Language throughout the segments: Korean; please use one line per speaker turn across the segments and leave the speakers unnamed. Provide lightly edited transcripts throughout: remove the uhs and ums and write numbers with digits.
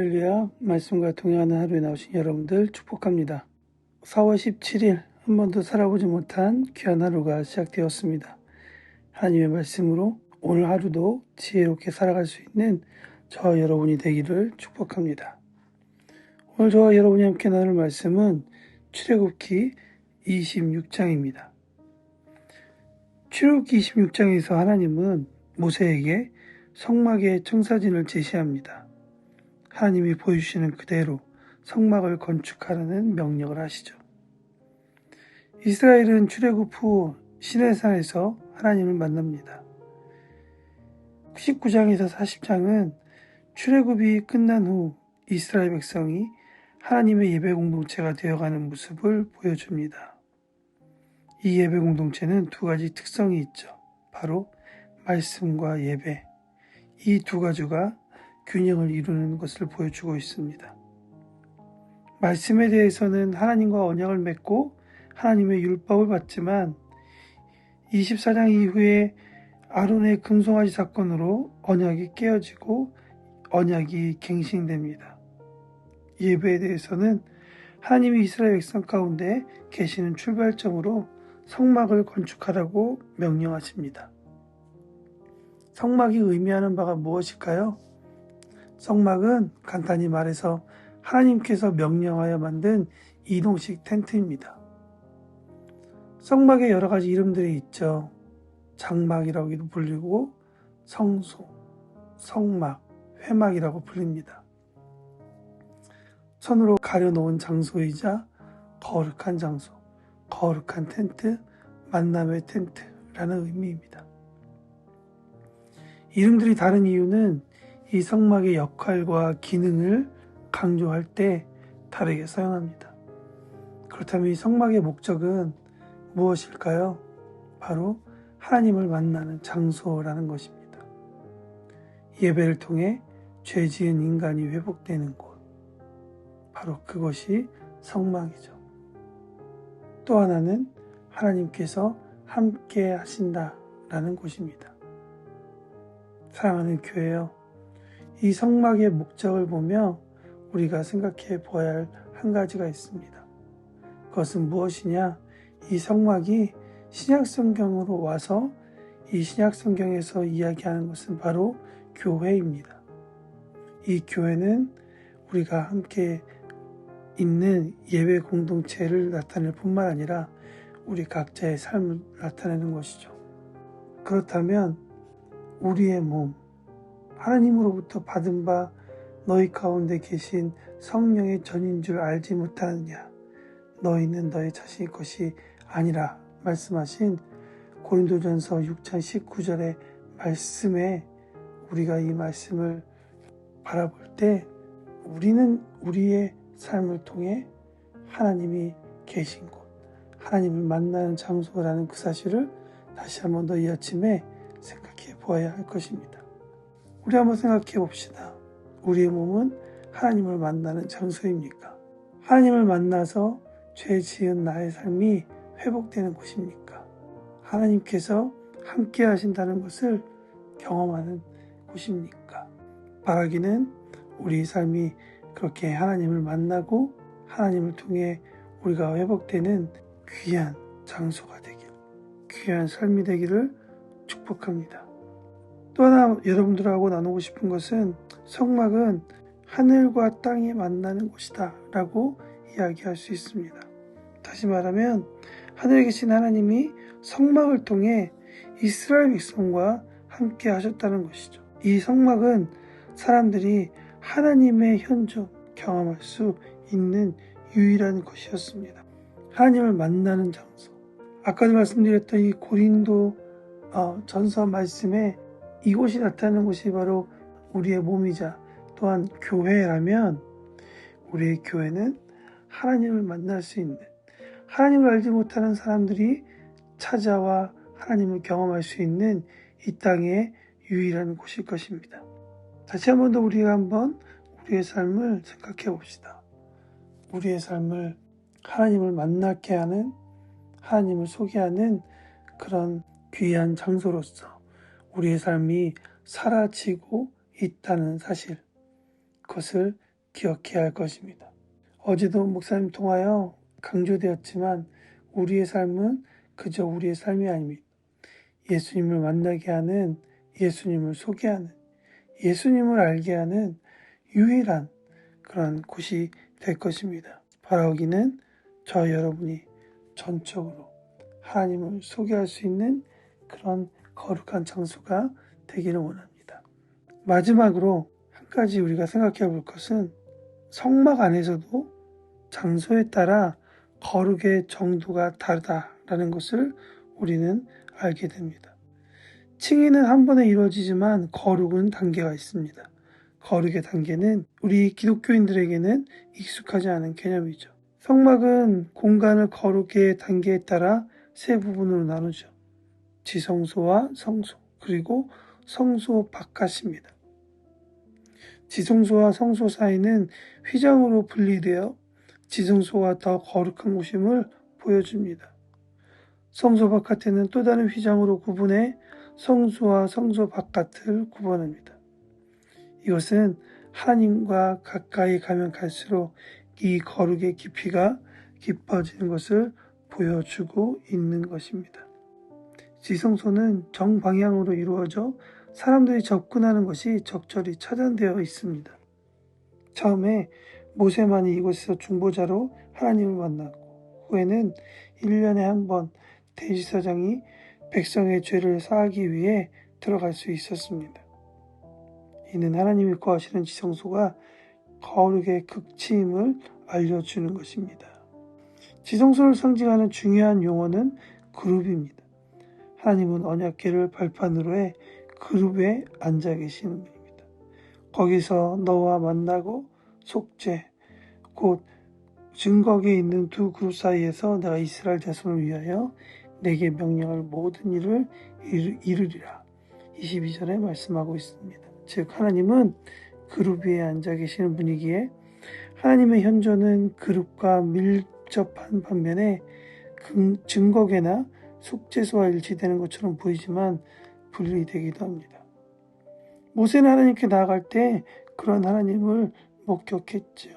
할렐루야, 말씀과 동행하는 하루에 나오신 여러분들 축복합니다. 4월 17일 한 번도 살아보지 못한 귀한 하루가 시작되었습니다. 하나님의 말씀으로 오늘 하루도 지혜롭게 살아갈 수 있는 저와 여러분이 되기를 축복합니다. 오늘 저와 여러분이 함께 나눌 말씀은 출애굽기 26장입니다. 출애굽기 26장에서 하나님은 모세에게 성막의 청사진을 제시합니다. 하나님이 보여주시는 그대로 성막을 건축하라는 명령을 하시죠. 이스라엘은 출애굽 후 시내산에서 하나님을 만납니다. 19장에서 40장은 출애굽이 끝난 후 이스라엘 백성이 하나님의 예배 공동체가 되어가는 모습을 보여줍니다. 이 예배 공동체는 두 가지 특성이 있죠. 바로 말씀과 예배, 이 두 가지가 균형을 이루는 것을 보여주고 있습니다. 말씀에 대해서는 하나님과 언약을 맺고 하나님의 율법을 받지만 24장 이후에 아론의 금송아지 사건으로 언약이 깨어지고 언약이 갱신됩니다. 예배에 대해서는 하나님이 이스라엘 백성 가운데 계시는 출발점으로 성막을 건축하라고 명령하십니다. 성막이 의미하는 바가 무엇일까요? 성막은 간단히 말해서 하나님께서 명령하여 만든 이동식 텐트입니다. 성막에 여러 가지 이름들이 있죠. 장막이라고도 불리고 성소, 성막, 회막이라고 불립니다. 천으로 가려놓은 장소이자 거룩한 장소, 거룩한 텐트, 만남의 텐트라는 의미입니다. 이름들이 다른 이유는 이 성막의 역할과 기능을 강조할 때 다르게 사용합니다. 그렇다면 이 성막의 목적은 무엇일까요? 바로 하나님을 만나는 장소라는 것입니다. 예배를 통해 죄 지은 인간이 회복되는 곳, 바로 그것이 성막이죠. 또 하나는 하나님께서 함께 하신다라는 곳입니다. 사랑하는 교회요, 이 성막의 목적을 보며 우리가 생각해 보아야 할 한 가지가 있습니다. 그것은 무엇이냐? 이 성막이 신약성경으로 와서 이 신약성경에서 이야기하는 것은 바로 교회입니다. 이 교회는 우리가 함께 있는 예배 공동체를 나타낼 뿐만 아니라 우리 각자의 삶을 나타내는 것이죠. 그렇다면 우리의 몸, 하나님으로부터 받은 바 너희 가운데 계신 성령의 전인 줄 알지 못하느냐? 너희는 너희 자신의 것이 아니라 말씀하신 고린도전서 6장 19절의 말씀에 우리가 이 말씀을 바라볼 때 우리는 우리의 삶을 통해 하나님이 계신 곳, 하나님을 만나는 장소라는 그 사실을 다시 한 번 더 이 아침에 생각해 보아야 할 것입니다. 우리 한번 생각해 봅시다. 우리의 몸은 하나님을 만나는 장소입니까? 하나님을 만나서 죄 지은 나의 삶이 회복되는 곳입니까? 하나님께서 함께 하신다는 것을 경험하는 곳입니까? 바라기는 우리 삶이 그렇게 하나님을 만나고 하나님을 통해 우리가 회복되는 귀한 장소가 되길, 귀한 삶이 되기를 축복합니다. 또 하나 여러분들하고 나누고 싶은 것은 성막은 하늘과 땅이 만나는 곳이다 라고 이야기할 수 있습니다. 다시 말하면 하늘에 계신 하나님이 성막을 통해 이스라엘 백성과 함께 하셨다는 것이죠. 이 성막은 사람들이 하나님의 현존 경험할 수 있는 유일한 곳이었습니다. 하나님을 만나는 장소. 아까도 말씀드렸던 이 고린도 전서 말씀에 이곳이 나타나는 곳이 바로 우리의 몸이자 또한 교회라면 우리의 교회는 하나님을 만날 수 있는, 하나님을 알지 못하는 사람들이 찾아와 하나님을 경험할 수 있는 이 땅의 유일한 곳일 것입니다. 다시 한 번 더 우리가 한번 우리의 삶을 생각해 봅시다. 우리의 삶을 하나님을 만나게 하는, 하나님을 소개하는 그런 귀한 장소로서 우리의 삶이 사라지고 있다는 사실, 그것을 기억해야 할 것입니다. 어제도 목사님 통하여 강조되었지만 우리의 삶은 그저 우리의 삶이 아닙니다. 예수님을 만나게 하는, 예수님을 소개하는, 예수님을 알게 하는 유일한 그런 곳이 될 것입니다. 바라오기는 저 여러분이 전적으로 하나님을 소개할 수 있는 그런 거룩한 장소가 되기를 원합니다. 마지막으로 한 가지 우리가 생각해 볼 것은 성막 안에서도 장소에 따라 거룩의 정도가 다르다라는 것을 우리는 알게 됩니다. 칭의는 한 번에 이루어지지만 거룩은 단계가 있습니다. 거룩의 단계는 우리 기독교인들에게는 익숙하지 않은 개념이죠. 성막은 공간을 거룩의 단계에 따라 세 부분으로 나누죠. 지성소와 성소, 그리고 성소 바깥입니다. 지성소와 성소 사이는 휘장으로 분리되어 지성소가 더 거룩한 곳임을 보여줍니다. 성소 바깥에는 또 다른 휘장으로 구분해 성소와 성소 바깥을 구분합니다. 이것은 하나님과 가까이 가면 갈수록 이 거룩의 깊이가 깊어지는 것을 보여주고 있는 것입니다. 지성소는 정방향으로 이루어져 사람들이 접근하는 것이 적절히 차단되어 있습니다. 처음에 모세만이 이곳에서 중보자로 하나님을 만났고 후에는 1년에 한 번 대제사장이 백성의 죄를 사하기 위해 들어갈 수 있었습니다. 이는 하나님이 거하시는 지성소가 거룩의 극치임을 알려주는 것입니다. 지성소를 상징하는 중요한 용어는 그룹입니다. 하나님은 언약궤를 발판으로 해 그룹에 앉아 계시는 분입니다. 거기서 너와 만나고 속죄, 곧 증거기에 있는 두 그룹 사이에서 내가 이스라엘 자손을 위하여 내게 명령할 모든 일을 이루리라. 22절에 말씀하고 있습니다. 즉 하나님은 그룹 위에 앉아 계시는 분이기에 하나님의 현존은 그룹과 밀접한 반면에 증거계나 속죄소와 일치되는 것처럼 보이지만 분리되기도 합니다. 모세는 하나님께 나아갈 때 그런 하나님을 목격했죠.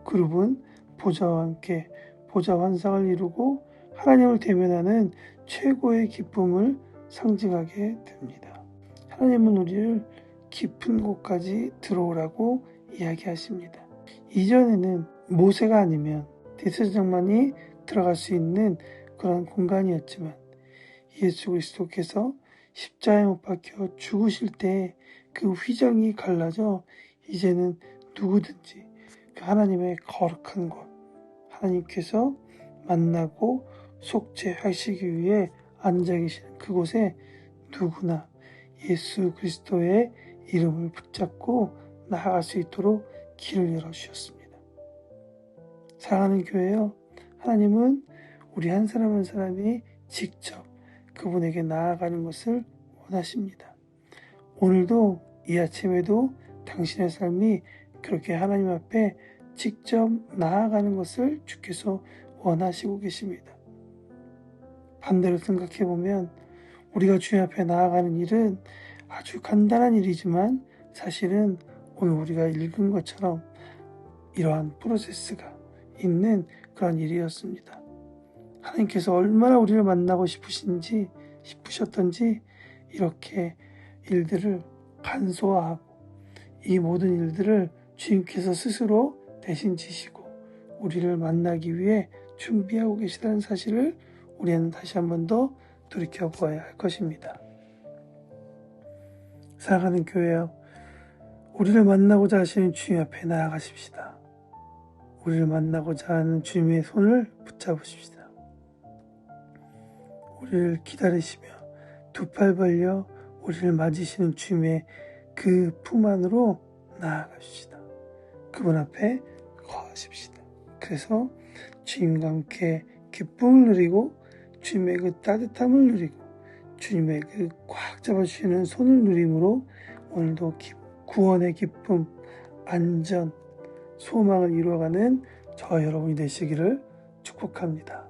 그룹은 보좌와 함께 보좌 환상을 이루고 하나님을 대면하는 최고의 기쁨을 상징하게 됩니다. 하나님은 우리를 깊은 곳까지 들어오라고 이야기하십니다. 이전에는 모세가 아니면 대제사장만이 들어갈 수 있는 그런 공간이었지만 예수 그리스도께서 십자가에 못 박혀 죽으실 때 그 휘장이 갈라져 이제는 누구든지 그 하나님의 거룩한 곳, 하나님께서 만나고 속죄하시기 위해 앉아 계시는 그곳에 누구나 예수 그리스도의 이름을 붙잡고 나아갈 수 있도록 길을 열어주셨습니다. 사랑하는 교회요, 하나님은 우리 한 사람 한 사람이 직접 그분에게 나아가는 것을 원하십니다. 오늘도 이 아침에도 당신의 삶이 그렇게 하나님 앞에 직접 나아가는 것을 주께서 원하시고 계십니다. 반대로 생각해보면 우리가 주님 앞에 나아가는 일은 아주 간단한 일이지만 사실은 오늘 우리가 읽은 것처럼 이러한 프로세스가 있는 그런 일이었습니다. 하나님께서 얼마나 우리를 만나고 싶으셨던지 이렇게 일들을 간소화하고 이 모든 일들을 주님께서 스스로 대신 지시고 우리를 만나기 위해 준비하고 계시다는 사실을 우리는 다시 한 번 더 돌이켜보아야 할 것입니다. 사랑하는 교회여, 우리를 만나고자 하시는 주님 앞에 나아가십시다. 우리를 만나고자 하는 주님의 손을 붙잡으십시다. 우리를 기다리시며 두 팔 벌려 우리를 맞으시는 주님의 그 품 안으로 나아가십시다. 그분 앞에 거하십시다. 그래서 주님과 함께 기쁨을 누리고 주님의 그 따뜻함을 누리고 주님의 그 꽉 잡아주시는 손을 누림으로 오늘도 구원의 기쁨, 안전, 소망을 이루어가는 저 여러분이 되시기를 축복합니다.